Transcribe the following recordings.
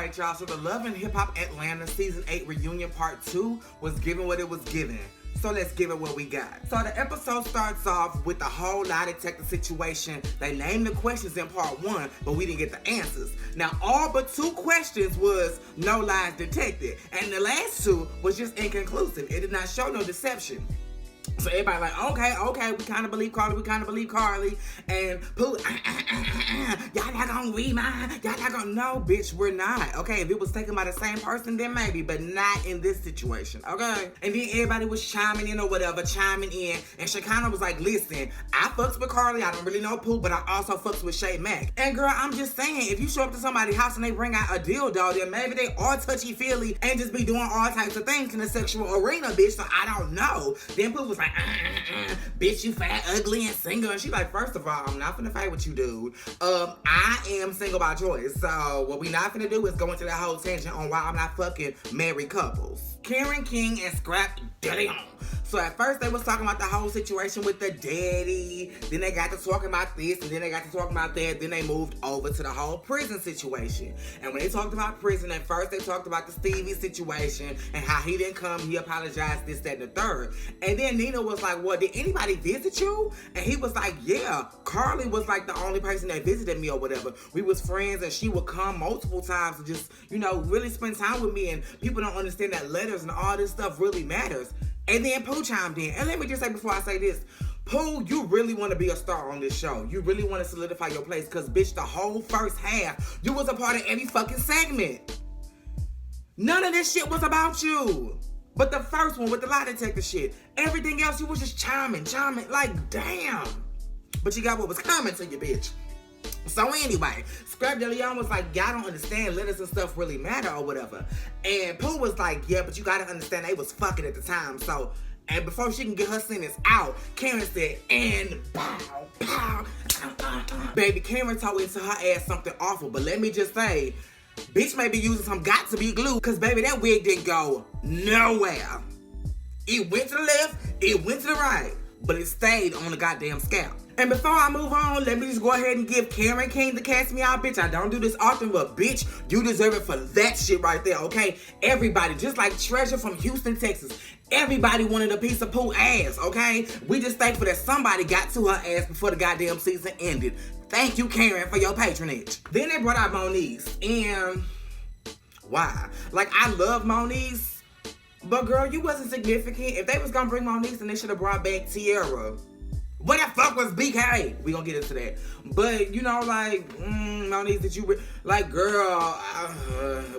Alright, y'all, so the Love and Hip Hop Atlanta Season 8 Reunion Part 2 was given what it was given. So let's give it what we got. So the episode starts off with a whole lie detector situation. They named the questions in part 1, but we didn't get the answers. Now, all but 2 questions was no lies detected. And the last 2 was just inconclusive. It did not show no deception. So everybody like, okay, we kind of believe Carly, and Pooh, y'all not gonna read mine, y'all not gonna, no, bitch, we're not, okay? If it was taken by the same person, then maybe, but not in this situation, okay? And then everybody was chiming in, and Shekinah was like, listen, I fucks with Carly, I don't really know Pooh, but I also fucks with Shay Mack. And girl, I'm just saying, if you show up to somebody's house and they bring out a dildo, then maybe they are touchy-feely and just be doing all types of things in the sexual arena, bitch, so I don't know. Then Pooh was like, bitch, you fat, ugly, and single. And she like, first of all, I'm not finna fight with you, dude. I am single by choice. So what we not finna do is go into that whole tangent on why I'm not fucking married couples. Karen King and Scrap Dillion. So at first they was talking about the whole situation with the daddy. Then they got to talking about this, and then they got to talking about that. Then they moved over to the whole prison situation. And when they talked about prison, at first they talked about the Stevie situation and how he didn't come, he apologized, this, that, and the third. And then Nina was like, well, did anybody visit you? And he was like, yeah. Carly was like the only person that visited me or whatever. We was friends, and she would come multiple times to just, you know, really spend time with me. And people don't understand that letters and all this stuff really matters. And then Pooh chimed in. And let me just say before I say this, Pooh, you really want to be a star on this show. You really want to solidify your place, because, bitch, the whole first half, you was a part of every fucking segment. None of this shit was about you. But the first one with the lie detector shit, everything else, you was just chiming, like, damn. But you got what was coming to you, bitch. So anyway, Scrap Dillion was like, y'all don't understand, letters and stuff really matter or whatever. And Pooh was like, yeah, but you gotta understand they was fucking at the time. So, and before she can get her sentence out, Karen said, and pow, pow, baby, Karen told into her ass something awful. But let me just say, bitch may be using some got to be glue, because baby, that wig didn't go nowhere. It went to the left, it went to the right, but it stayed on the goddamn scalp. And before I move on, let me just go ahead and give Karen King the Cast Me Out, bitch. I don't do this often, but bitch, you deserve it for that shit right there, okay? Everybody, just like Treasure from Houston, Texas, everybody wanted a piece of Pooh ass, okay? We just thankful that somebody got to her ass before the goddamn season ended. Thank you, Karen, for your patronage. Then they brought out Moniece, and why? Like, I love Moniece, but girl, you wasn't significant. If they was gonna bring Moniece, then they should have brought back Tierra. What the fuck was BK? We gonna get into that. But, you know, like, Moniece, did you, like, girl,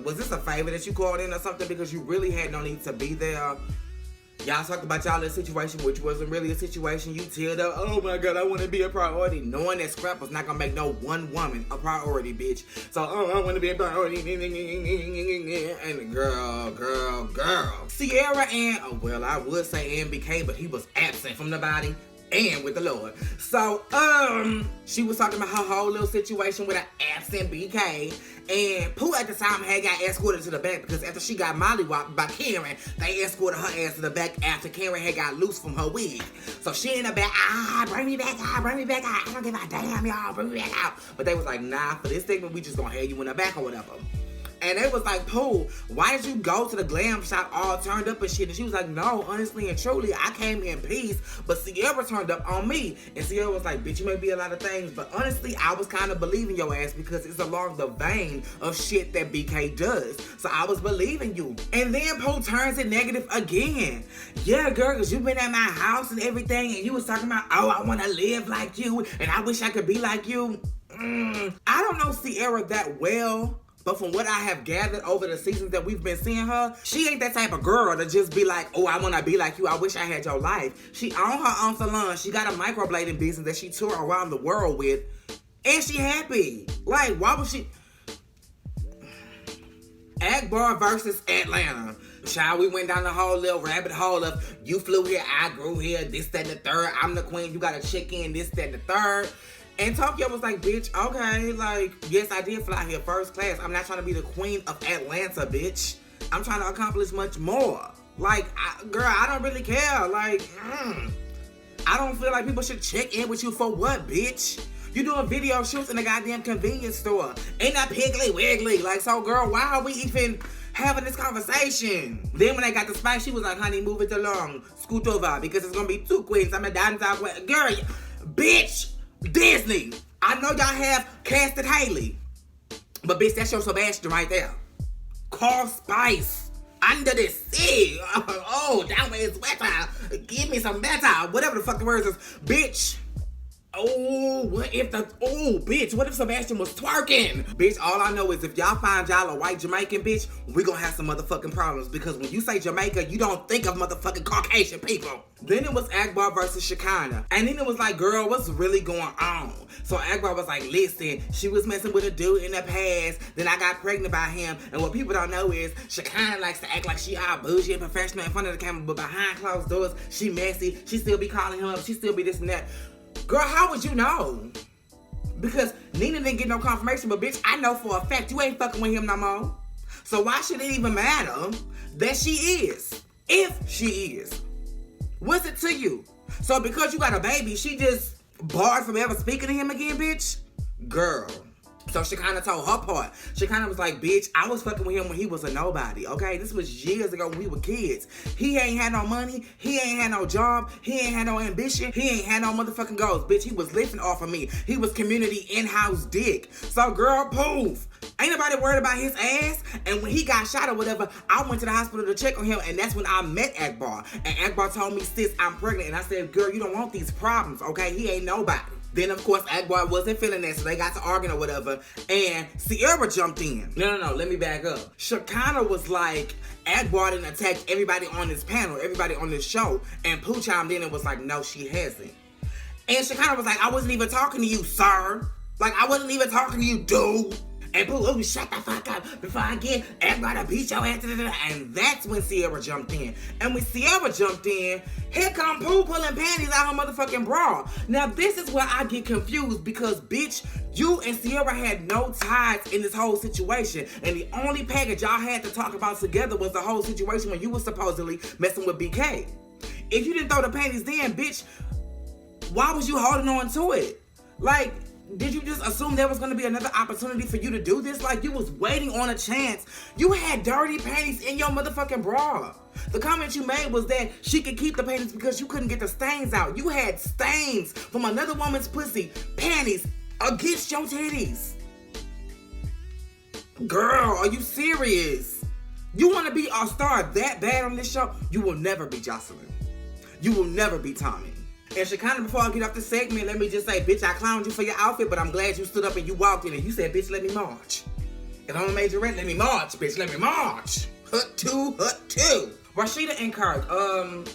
was this a favor that you called in or something? Because you really had no need to be there. Y'all talked about y'all this situation, which wasn't really a situation. You teared up, oh my God, I want to be a priority. Knowing that Scrap was not gonna make no one woman a priority, bitch. So, I want to be a priority. And girl. Sierra and, well, I would say BK, but he was absent from the body and with the Lord. So, she was talking about her whole little situation with an absent BK. And Pooh at the time had got escorted to the back, because after she got mollywopped by Karen, they escorted her ass to the back after Karen had got loose from her wig. So she in the back, bring me back out, I don't give a damn, y'all, bring me back out. But they was like, nah, for this segment, we just gonna have you in the back or whatever. And they was like, Pooh, why did you go to the glam shop all turned up and shit? And she was like, no, honestly and truly, I came in peace, but Sierra turned up on me. And Sierra was like, bitch, you may be a lot of things, but honestly, I was kind of believing your ass, because it's along the vein of shit that BK does. So I was believing you. And then Pooh turns it negative again. Yeah, girl, because you've been at my house and everything, and you was talking about, oh, I want to live like you, and I wish I could be like you. I don't know Sierra that well, but from what I have gathered over the seasons that we've been seeing her, she ain't that type of girl to just be like, oh, I want to be like you. I wish I had your life. She own her own salon. She got a microblading business that she tour around the world with. And she happy. Like, why would she? Akbar versus Atlanta. Child, we went down the whole little rabbit hole of you flew here, I grew here, this, that, and the third. I'm the queen. You got to check in, this, that, and the third. And Tokyo was like, bitch, okay, like, yes, I did fly here first class. I'm not trying to be the queen of Atlanta, bitch. I'm trying to accomplish much more. Like, girl, I don't really care. Like, I don't feel like people should check in with you for what, bitch? You doing video shoots in a goddamn convenience store. Ain't that Piggly Wiggly? Like, so girl, why are we even having this conversation? Then when I got the spice, she was like, honey, move it along. Scoot over, because it's gonna be 2 queens. I'm a dance out. Girl, bitch, Disney. I know y'all have casted Haley, but bitch, that's your Sebastian right there. Call Spice. Under the sea. Oh, down where it's wetter. Give me some better. Whatever the fuck the words is. Bitch. Oh, bitch, what if Sebastian was twerking? Bitch, all I know is if y'all find y'all a white Jamaican, bitch, we gonna have some motherfucking problems. Because when you say Jamaica, you don't think of motherfucking Caucasian people. Then it was Akbar versus Shekinah. And then it was like, girl, what's really going on? So Akbar was like, listen, she was messing with a dude in the past. Then I got pregnant by him. And what people don't know is Shekinah likes to act like she all bougie and professional in front of the camera. But behind closed doors, she messy. She still be calling him up. She still be this and that. Girl, how would you know? Because Nina didn't get no confirmation, but bitch, I know for a fact you ain't fucking with him no more. So why should it even matter that she is? If she is. What's it to you? So because you got a baby, she just barred from ever speaking to him again, bitch? Girl. So Shekinah told her part. Shekinah was like, bitch, I was fucking with him when he was a nobody, okay? This was years ago when we were kids. He ain't had no money. He ain't had no job. He ain't had no ambition. He ain't had no motherfucking goals. Bitch, he was lifting off of me. He was community in-house dick. So girl, Pooh, ain't nobody worried about his ass. And when he got shot or whatever, I went to the hospital to check on him, and that's when I met Akbar. And Akbar told me, sis, I'm pregnant. And I said, girl, you don't want these problems, okay? He ain't nobody. Then, of course, Akbar wasn't feeling that, so they got to arguing or whatever, and Sierra jumped in. No, let me back up. Shekinah was like, Akbar didn't attack everybody on this panel, everybody on this show, and Pooh chimed in and was like, no, she hasn't. And Shekinah was like, I wasn't even talking to you, sir. Like, I wasn't even talking to you, dude. And Pooh, oh, shut the fuck up before I get Akbar to beat your ass. And that's when Sierra jumped in. And when Sierra jumped in, here come Pooh pulling panties out her motherfucking bra. Now, this is where I get confused because, bitch, you and Sierra had no ties in this whole situation. And the only package y'all had to talk about together was the whole situation when you was supposedly messing with BK. If you didn't throw the panties in, bitch, why was you holding on to it? Like, did you just assume there was going to be another opportunity for you to do this? Like, you was waiting on a chance. You had dirty panties in your motherfucking bra. The comment you made was that she could keep the panties because you couldn't get the stains out. You had stains from another woman's pussy, panties, against your titties. Girl, are you serious? You want to be a star that bad on this show? You will never be Jocelyn. You will never be Tommy. And Shekinah, before I get off the segment, let me just say, bitch, I clowned you for your outfit, but I'm glad you stood up and you walked in and you said, bitch, let me march. If I'm a majorette, let me march, bitch, let me march. Hut two. Rashida and Kirk,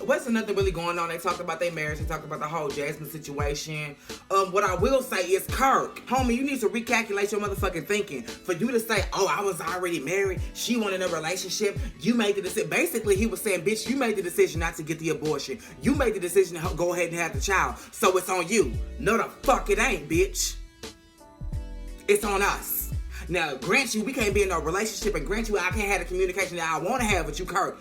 what's nothing really going on? They talked about their marriage. They talked about the whole Jasmine situation. What I will say is, Kirk, homie, you need to recalculate your motherfucking thinking. For you to say, oh, I was already married. She wanted a relationship. You made the decision. Basically, he was saying, bitch, you made the decision not to get the abortion. You made the decision to go ahead and have the child. So it's on you. No, the fuck it ain't, bitch. It's on us. Now, grant you, we can't be in a relationship, and grant you, I can't have the communication that I want to have with you, Kirk.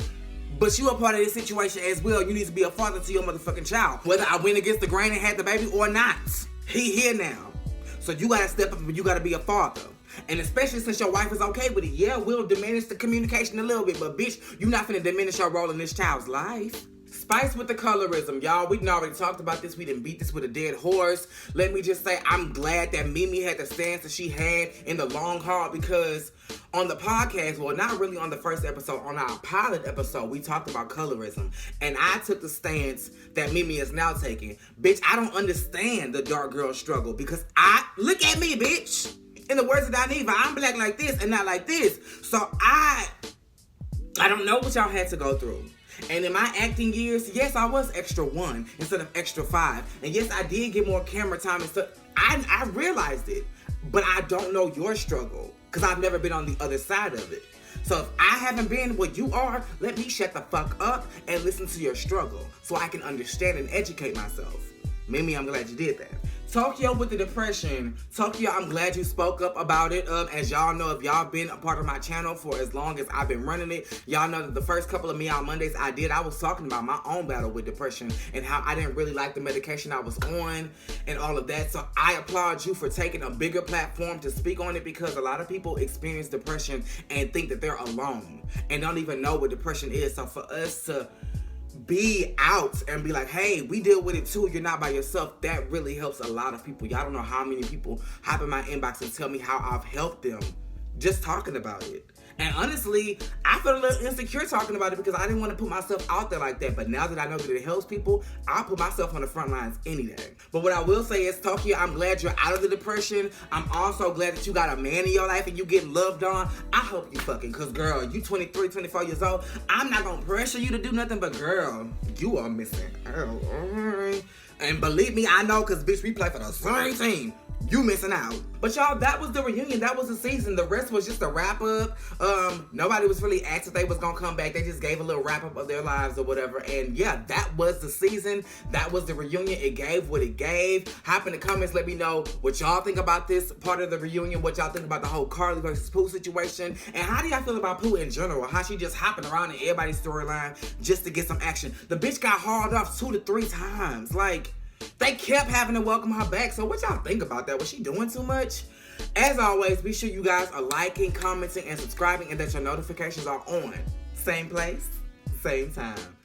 But you a part of this situation as well. You need to be a father to your motherfucking child. Whether I went against the grain and had the baby or not. He here now. So you gotta step up and you gotta be a father. And especially since your wife is okay with it. Yeah, we'll diminish the communication a little bit. But bitch, you're not finna diminish your role in this child's life. Spice with the colorism, y'all. We done already talked about this. We didn't beat this with a dead horse. Let me just say, I'm glad that Mimi had the stance that she had in the long haul, because on the podcast, well, not really on the first episode, on our pilot episode, we talked about colorism. And I took the stance that Mimi is now taking. Bitch, I don't understand the dark girl struggle, because look at me, bitch. In the words of Daniva, I'm black like this and not like this. So I don't know what y'all had to go through. And in my acting years, yes, I was extra 1 instead of extra 5. And yes, I did get more camera time and stuff. I realized it. But I don't know your struggle, because I've never been on the other side of it. So if I haven't been what you are, let me shut the fuck up and listen to your struggle so I can understand and educate myself. Mimi, I'm glad you did that. Tokyo with the depression. Tokyo, I'm glad you spoke up about it. As y'all know, if y'all been a part of my channel for as long as I've been running it, y'all know that the first couple of Me Out Mondays I was talking about my own battle with depression and how I didn't really like the medication I was on and all of that. So I applaud you for taking a bigger platform to speak on it, because a lot of people experience depression and think that they're alone and don't even know what depression is. So for us to be out and be like, hey, we deal with it too, you're not by yourself, that really helps a lot of people. Y'all don't know how many people hop in my inbox and tell me how I've helped them just talking about it. And honestly, I feel a little insecure talking about it because I didn't want to put myself out there like that. But now that I know that it helps people, I'll put myself on the front lines any day. But what I will say is, Tokyo, I'm glad you're out of the depression. I'm also glad that you got a man in your life and you get loved on. I hope you fucking, because girl, you 23, 24 years old. I'm not going to pressure you to do nothing, but girl, you are missing out. Alright. And believe me, I know, because bitch, we play for the same team. You missing out. But y'all, that was the reunion. That was the season. The rest was just a wrap up. Nobody was really asked if they was gonna come back. They just gave a little wrap up of their lives or whatever. And yeah, that was the season. That was the reunion. It gave what it gave. Hop in the comments, let me know what y'all think about this part of the reunion, what y'all think about the whole Carly versus Pooh situation, and how do y'all feel about Pooh in general? How she just hopping around in everybody's storyline just to get some action. The bitch got hauled off 2 to 3 times. Like, they kept having to welcome her back. So what y'all think about that? Was she doing too much? As always, be sure you guys are liking, commenting, and subscribing, and that your notifications are on. Same place, same time.